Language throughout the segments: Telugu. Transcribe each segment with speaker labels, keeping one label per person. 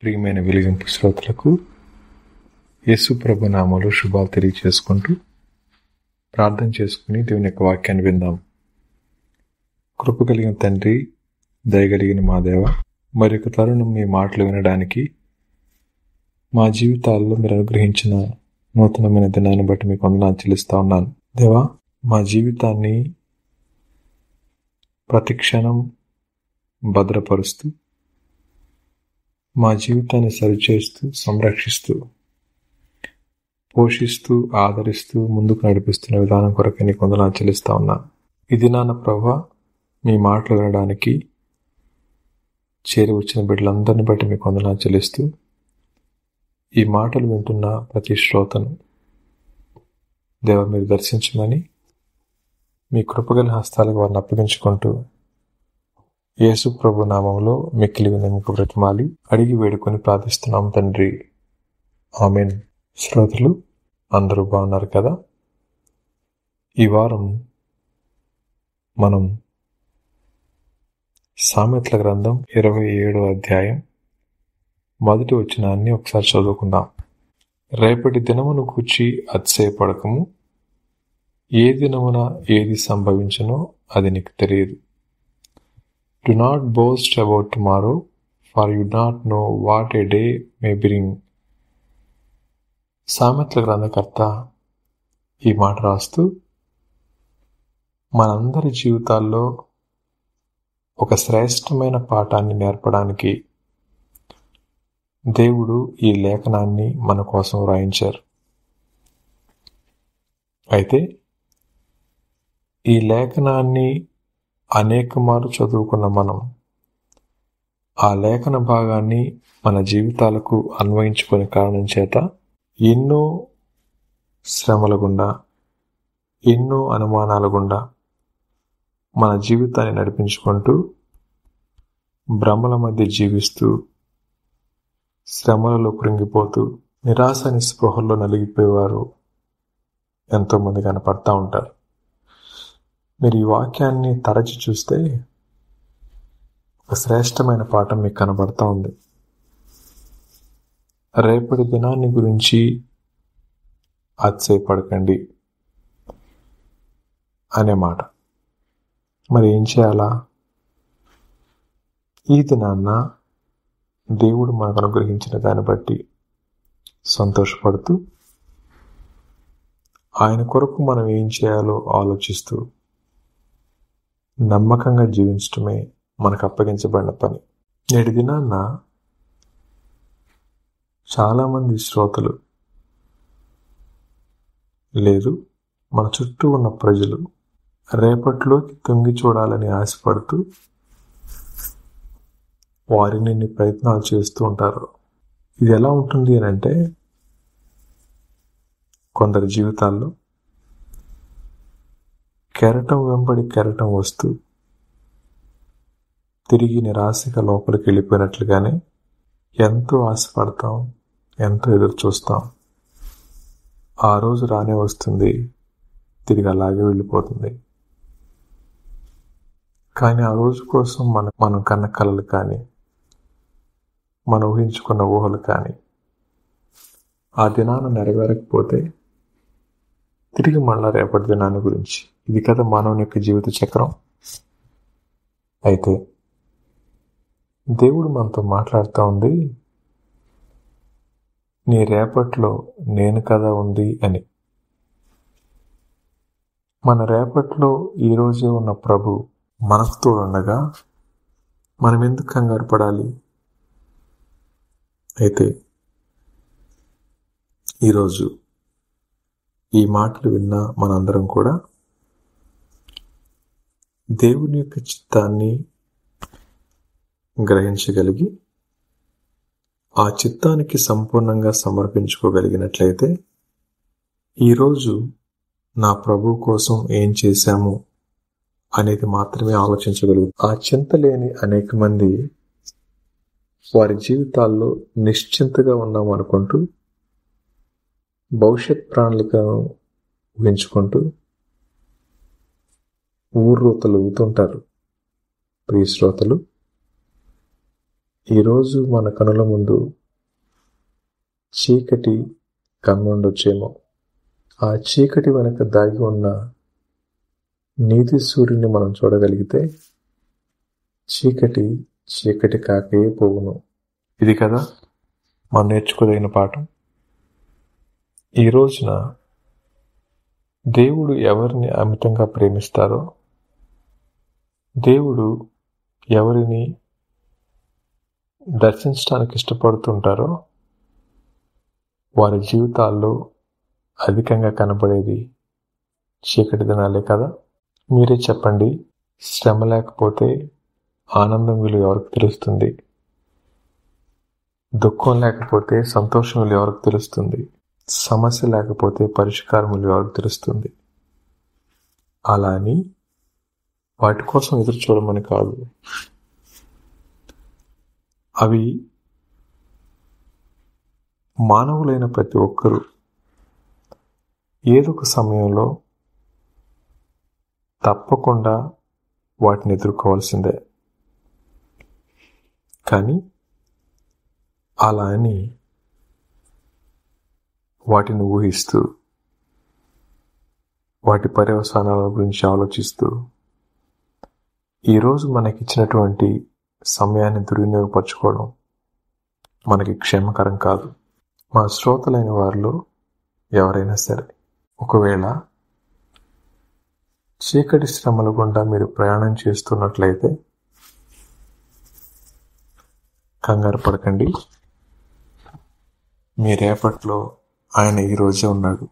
Speaker 1: ప్రియమైన వెలిగింపు శ్రోతలకు యేసు ప్రభు నామములో శుభాలు తెలియజేసుకుంటూ ప్రార్థన చేసుకుని దేవుని యొక్క వాక్యాన్ని విందాం. కృప కలిగిన తండ్రి, దయగలిగిన మా దేవ, మరొక తరుణం మీ మాటలు వినడానికి మా జీవితాల్లో మీరు అనుగ్రహించిన నూతనమైన దినాన్ని బట్టి మీకు వందనాలు చెల్లిస్తా ఉన్నాను. దేవా, మా జీవితాన్ని ప్రతి క్షణం భద్రపరుస్తూ, మా జీవితాన్ని సరిచేస్తూ, సంరక్షిస్తూ, పోషిస్తూ, ఆదరిస్తూ ముందుకు నడిపిస్తున్న విధానం కొరకు నీకు వందనాలు చెల్లిస్తా ఉన్నాను. ఈ దినాన ప్రభువా, మీ మాటలు వినడానికి చేరి వచ్చిన బిడ్డలందరినీ బట్టి మీకు వందనాలు చెల్లిస్తూ, ఈ మాటలు వింటున్న ప్రతి శ్రోతను దేవ మీరు దర్శించమని మీ కృపగల హస్తాలకు వారిని అప్పగించుకుంటూ యేసు ప్రభు నామంలో మిక్కిలి వినమ్మిక బ్రతిమాలి అడిగి వేడుకొని ప్రార్థిస్తున్నాం తండ్రి, ఆమెన్. శ్రోతలు అందరూ బాగున్నారు కదా? ఈ వారం మనం సామెతల గ్రంథం 27వ అధ్యాయం మొదటి వచనాన్ని ఒకసారి చదువుకుందాం. రేపటి దినమును గూర్చి అతిశయపడకము, ఏ దినమున ఏది సంభవించునో అది నీకు తెలియదు. Do not boast about tomorrow, for you do not know what a day may bring. సామెతల గ్రంథకర్త ఈ మాట రాస్తూ మనందరి జీవితాల్లో ఒక శ్రేష్టమైన పాఠాన్ని నేర్పడానికి దేవుడు ఈ లేఖనాన్ని మన కోసం వ్రాయించారు. అయితే ఈ లేఖనాన్ని అనేకమారు చదువుకున్న మనం ఆ లేఖన భాగాన్ని మన జీవితాలకు అన్వయించుకునే కారణం చేత ఎన్నో శ్రమల గుండా, ఎన్నో అనుమానాల గుండా మన జీవితాన్ని నడిపించుకుంటూ భ్రమల మధ్య జీవిస్తూ, శ్రమలలో కృంగిపోతూ, నిరాశ నిస్పృహల్లో నలిగిపోయేవారు ఎంతోమంది కనపడతా ఉంటారు. మీరు ఈ వాక్యాన్ని తరచి చూస్తే ఒక శ్రేష్టమైన పాఠం మీకు కనబడతా ఉంది. రేపటి దినాన్ని గురించి అతిశయపడకండి అనే మాట. మరి ఏం చేయాలా? ఈ దినాన్న దేవుడు మనకు అనుగ్రహించిన దాన్ని బట్టి సంతోషపడుతూ, ఆయన కొరకు మనం ఏం చేయాలో ఆలోచిస్తూ నమ్మకంగా జీవించడమే మనకు అప్పగించబడిన పని. నేటి దినాన్న చాలామంది శ్రోతలు లేదు, మన చుట్టూ ఉన్న ప్రజలు రేపట్లోకి తొంగి చూడాలని ఆశపడుతూ వారిని ప్రయత్నాలు చేస్తూ ఉంటారు. ఇది ఎలా ఉంటుంది అని అంటే, కొందరి జీవితాల్లో కెరటం వెంబడి కెరటం వస్తూ తిరిగి నిరాశగా లోపలికి వెళ్ళిపోయినట్లుగానే ఎంతో ఆశపడతాం, ఎంతో ఎదురు చూస్తాం. ఆ రోజు రానే వస్తుంది, తిరిగి అలాగే వెళ్ళిపోతుంది. కానీ ఆ రోజు కోసం మనం కన్న కలలు కానీ, మనం ఊహించుకున్న ఊహలు కానీ ఆ దినాన నెరవేరకపోతే తిరిగి మళ్ళా రేపటి దినాన్ని గురించి. ఇది కదా మానవుని యొక్క జీవిత చక్రం. అయితే దేవుడు మనతో మాట్లాడుతూ ఉంది, నీ రేపట్లో నేను కదా ఉంది అని. మన రేపట్లో ఈరోజే ఉన్న ప్రభు మనకు తోడుండగా మనం ఎందుకు కంగారు పడాలి? అయితే ఈరోజు ఈ మాటలు విన్న మనందరం కూడా దేవుని యొక్క చిత్తాన్ని గ్రహించగలిగి ఆ చిత్తానికి సంపూర్ణంగా సమర్పించుకోగలిగినట్లయితే ఈరోజు నా ప్రభు కోసం ఏం చేశాము అనేది మాత్రమే ఆలోచించగలుగు. ఆ చింత లేని అనేక మంది వారి జీవితాల్లో నిశ్చింతగా ఉన్నాం అనుకుంటూ భవిష్యత్ ప్రణాళికను ఊహించుకుంటూ ఊర్రూతలు ఊతుంటారు. ప్రియ శ్రోతలు, ఈరోజు మన కనుల ముందు చీకటి కమ్ముండొచ్చేమో. ఆ చీకటి వెనక దాగి ఉన్న నీతి సూర్యుని మనం చూడగలిగితే చీకటి చీకటి కాకే పోవును. ఇది కదా మనం నేర్చుకోదగిన పాఠం. ఈ రోజున దేవుడు ఎవరిని అమితంగా ప్రేమిస్తారో, దేవుడు ఎవరిని దర్శించడానికి ఇష్టపడుతుంటారో వారి జీవితాల్లో అధికంగా కనబడేది చీకటి దినాలే కదా. మీరే చెప్పండి, శ్రమ లేకపోతే ఆనందం విలువ ఎవరికి తెలుస్తుంది? దుఃఖం లేకపోతే సంతోషం విలువ ఎవరికి తెలుస్తుంది? సమస్య లేకపోతే పరిష్కారం విలువ ఎవరికి తెలుస్తుంది? అలా అని వాటి కోసం ఎదురు చూడమని కాదు. అవి మానవులైన ప్రతి ఒక్కరూ ఏదో ఒక సమయంలో తప్పకుండా వాటిని ఎదుర్కోవాల్సిందే. కానీ అలా అని వాటిని ఊహిస్తూ వాటి పర్యవసానాల గురించి ఆలోచిస్తూ ఈరోజు మనకిచ్చినటువంటి సమయాన్ని దుర్వినియోగపరచుకోవడం మనకి క్షేమకరం కాదు. మా శ్రోతలైన వారిలో ఎవరైనా సరే ఒకవేళ చీకటి శ్రమల గుండా మీరు ప్రయాణం చేస్తున్నట్లయితే కంగారు పడకండి. మీ రేపట్లో ఆయన ఈరోజే ఉన్నాడు.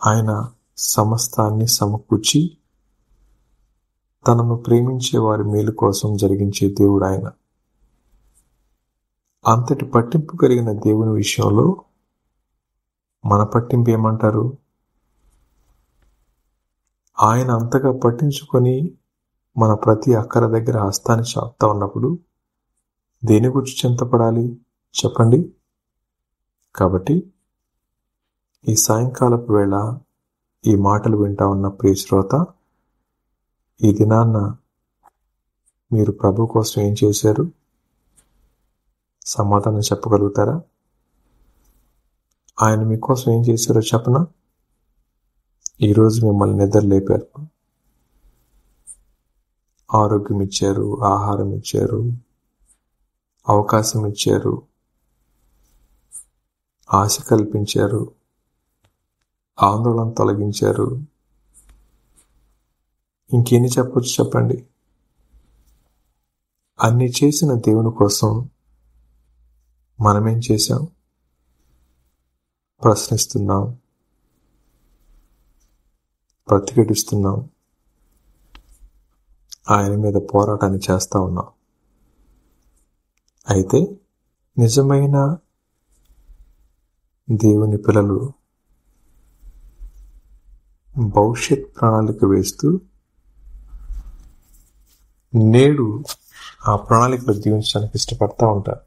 Speaker 1: ఆయన సమస్తాన్ని సమకూర్చి తనను ప్రేమించే వారి మేలు కోసం జరిగించే దేవుడు ఆయన. అంతటి పట్టింపు కలిగిన దేవుని విషయంలో మన పట్టింపు ఏమంటారు? ఆయన అంతగా పట్టించుకొని మన ప్రతి అక్కర దగ్గర హస్తాన్ని చాపుతా ఉన్నప్పుడు దేని గురించి చింతపడాలి చెప్పండి? కాబట్టి ఈ సాయంకాలపు వేళ ఈ మాటలు వింటా ఉన్న ప్రియ శ్రోత, ఈ దినాన్న మీరు ప్రభు కోసం ఏం చేశారు? సమాధానం చెప్పగలుగుతారా? ఆయన మీకోసం ఏం చేశారో చెప్పనా? ఈరోజు మిమ్మల్ని నిద్ర లేపారు, ఆరోగ్యం ఇచ్చారు, ఆహారం ఇచ్చారు, అవకాశం ఇచ్చారు, ఆశ కల్పించారు, ఆందోళన తొలగించారు. ఇంకేమి చెప్పొచ్చు చెప్పండి? అన్ని చేసిన దేవుని కోసం మనమేం చేశాం? ప్రశ్నిస్తున్నాం, ప్రతిఘటిస్తున్నాం, ఆయన మీద పోరాటాన్ని చేస్తా ఉన్నాం. అయితే నిజమైన దేవుని పిల్లలు భవిష్యత్ ప్రణాళిక వేస్తూ నేడు ఆ ప్రణాళికలో జీవించడానికి ఇష్టపడతా ఉంటారు.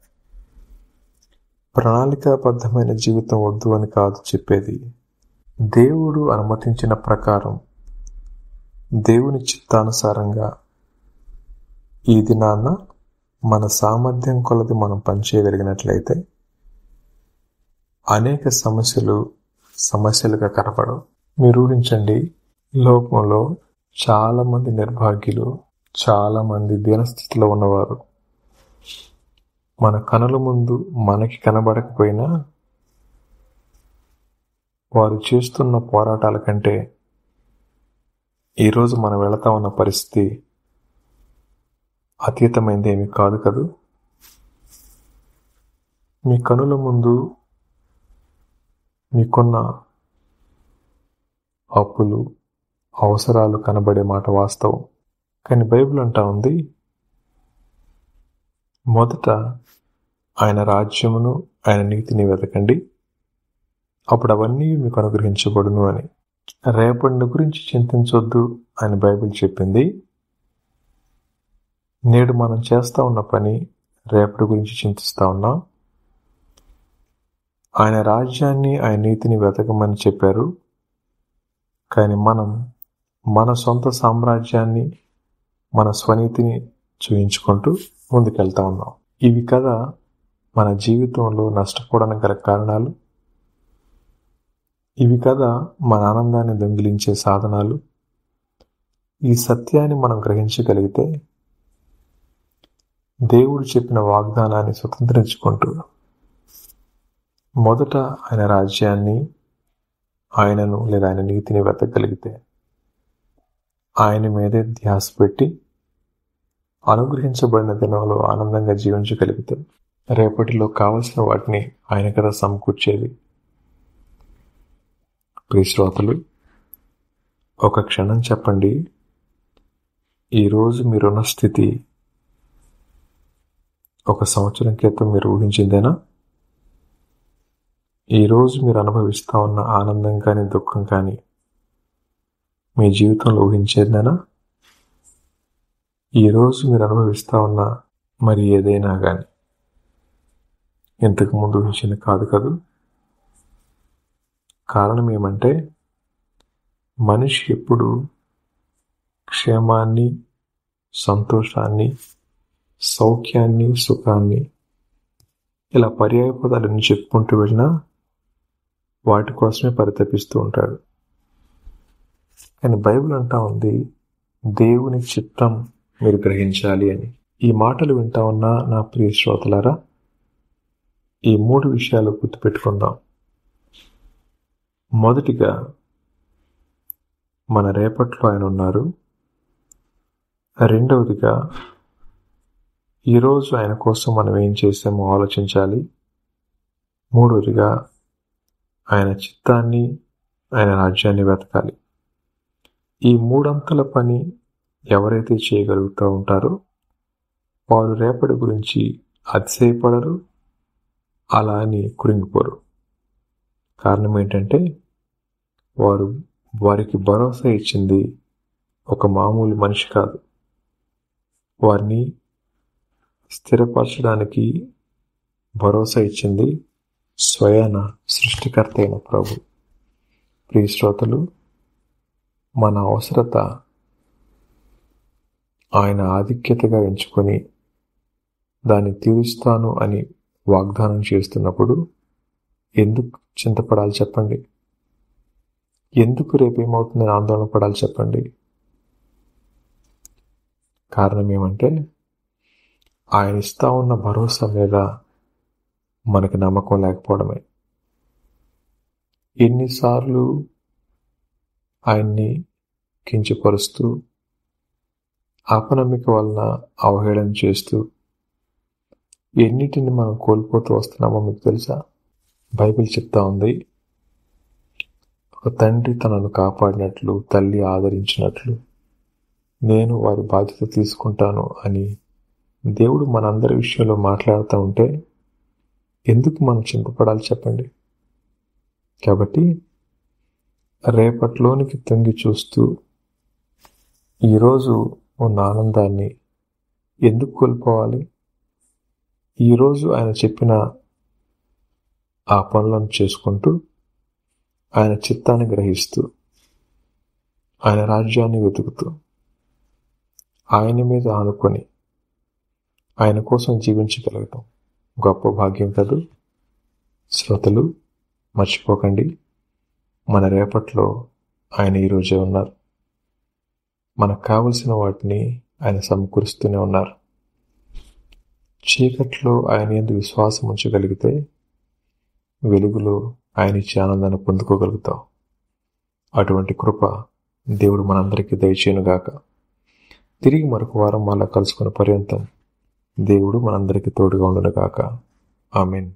Speaker 1: ప్రణాళికాబద్ధమైన జీవితం వద్దు అని కాదు చెప్పేది. దేవుడు అనుమతించిన ప్రకారం దేవుని చిత్తానుసారంగా ఈ దినాన్న మన సామర్థ్యం కొలది మనం పనిచేయగలిగినట్లయితే అనేక సమస్యలుగా కనపడవు. మీరు ఊహించండి, లోకంలో చాలా మంది నిర్భాగ్యులు, చాలా మంది దీనస్థితిలో ఉన్నవారు మన కనుల ముందు మనకి కనబడకపోయినా వారు చేస్తున్న పోరాటాల కంటే ఈరోజు మనం వెళతా ఉన్న పరిస్థితి అతీతమైంది ఏమీ కాదు కదూ. మీ కనుల ముందు మీకున్న అప్పులు, అవసరాలు కనబడే మాట వాస్తవం. కానీ బైబిల్ అంటా ఉంది, మొదట ఆయన రాజ్యమును ఆయన నీతిని వెతకండి, అప్పుడు అవన్నీ మీకు అనుగ్రహించబడును అని. రేపటిని గురించి చింతించొద్దు అని బైబిల్ చెప్పింది. నేడు మనం చేస్తా ఉన్న పని రేపటి గురించి చింతిస్తా ఉన్నాం. ఆయన రాజ్యాన్ని ఆయన నీతిని వెతకమని చెప్పారు. కానీ మనం మన సొంత సామ్రాజ్యాన్ని, మన స్వనీతిని చూయించుకుంటూ ముందుకెళ్తా ఉన్నాం. ఇవి కదా మన జీవితంలో నష్టపోవడానికి గల కారణాలు. ఇవి కదా మన ఆనందాన్ని దొంగిలించే సాధనాలు. ఈ సత్యాన్ని మనం గ్రహించగలిగితే దేవుడు చెప్పిన వాగ్దానాన్ని స్వతంత్రించుకుంటూ మొదట ఆయన రాజ్యాన్ని, ఆయనను లేదా ఆయన నీతిని వెతకగలిగితే, ఆయన మీదే ధ్యాస పెట్టి అనుగ్రహించబడిన దినంలో ఆనందంగా జీవించగలిగితే రేపటిలో కావలసిన వాటిని ఆయన కదా సమకూర్చేది. ప్రియ శ్రోతలు, ఒక క్షణం చెప్పండి, ఈరోజు మీరున్న స్థితి 1 సంవత్సరం క్రితం మీరు ఊహించిందేనా? ఈరోజు మీరు అనుభవిస్తూ ఉన్న ఆనందం కానీ దుఃఖం కానీ మీ జీవితంలో ఊహించేదేనా? ఈరోజు మీరు అనుభవిస్తూ ఉన్న మరి ఏదైనా కానీ ఇంతకు ముందు ఊహించింది కాదు కదా. కారణం ఏమంటే, మనిషి ఎప్పుడు క్షేమాన్ని, సంతోషాన్ని, సౌఖ్యాన్ని, సుఖాన్ని ఇలా పర్యాయ పదాలను చెప్పుకుంటూ వెళ్ళినా వాటి కోసమే పరితపిస్తూ ఉంటాడు. కానీ బైబిల్ అంటా ఉంది, దేవుని చిత్తం మీరు గ్రహించాలి అని. ఈ మాటలు వింటా ఉన్నా నా ప్రియ శ్రోతలారా, ఈ 3 విషయాలు గుర్తుపెట్టుకుందాం. మొదటిగా, మన రేపట్లో ఆయన ఉన్నారు. రెండవదిగా, ఈరోజు ఆయన కోసం మనం ఏం చేసామో ఆలోచించాలి. మూడవదిగా, ఆయన చిత్తాన్ని, ఆయన రాజ్యాన్ని వెతకాలి. ఈ 3 అంతల పని ఎవరైతే చేయగలుగుతూ ఉంటారో వారు రేపటి గురించి అతిశయపడరు, అలా అని కృంగిపోరు. కారణం ఏంటంటే, వారికి భరోసా ఇచ్చింది ఒక మామూలు మనిషి కాదు. వారిని స్థిరపరచడానికి భరోసా ఇచ్చింది స్వయాన సృష్టికర్త అయిన ప్రభు. ప్రియ శ్రోతలు, మన అవసరత ఆయన ఆధిక్యతగా ఎంచుకొని దాన్ని తీరుస్తాను అని వాగ్దానం చేస్తున్నప్పుడు ఎందుకు చింతపడాలి చెప్పండి? ఎందుకు రేపేమవుతుందని ఆందోళన పడాలి చెప్పండి? కారణం ఏమంటే, ఆయన ఇస్తా ఉన్న భరోసా మీద మనకు నమ్మకం లేకపోవడమే. ఎన్నిసార్లు ఆయన్ని కించపరుస్తూ, అపనమ్మిక వలన అవహేళన చేస్తూ ఎన్నిటిని మనం కోల్పోతూ వస్తున్నామో మీకు తెలుసా? బైబిల్ చెప్తా ఉంది, ఒక తండ్రి తనను కాపాడినట్లు, తల్లి ఆదరించినట్లు నేను వారి బాధ్యత తీసుకుంటాను అని దేవుడు మనందరి విషయంలో మాట్లాడుతూ ఉంటే ఎందుకు మనం చింతపడాలి చెప్పండి? కాబట్టి రేపట్లోనికి తొంగి చూస్తూ ఈరోజు ఉన్న ఆనందాన్ని ఎందుకు కోల్పోవాలి? ఈరోజు ఆయన చెప్పిన ఆ పనులను చేసుకుంటూ, ఆయన చిత్తాన్ని గ్రహిస్తూ, ఆయన రాజ్యాన్ని వెతుకుతూ, ఆయన మీద ఆనుకొని ఆయన కోసం జీవించగలగటం గొప్ప భాగ్యం కదూ. శ్రోతలు, మర్చిపోకండి, మన రేపట్లో ఆయన ఈరోజే ఉన్నారు. మనకు కావలసిన వాటిని ఆయన సమకూరుస్తూనే ఉన్నారు. చీకట్లో ఆయన యందు విశ్వాసం ఉంచగలిగితే వెలుగులో ఆయన ఇచ్చే ఆనందాన్ని పొందుకోగలుగుతాం. అటువంటి కృప దేవుడు మనందరికీ దయచేయునుగాక. తిరిగి మరొక వారం మళ్ళా కలుసుకునే పర్యంతం దేవుడు మనందరికీ తోడుగా ఉండునుగాక. ఆమేన్.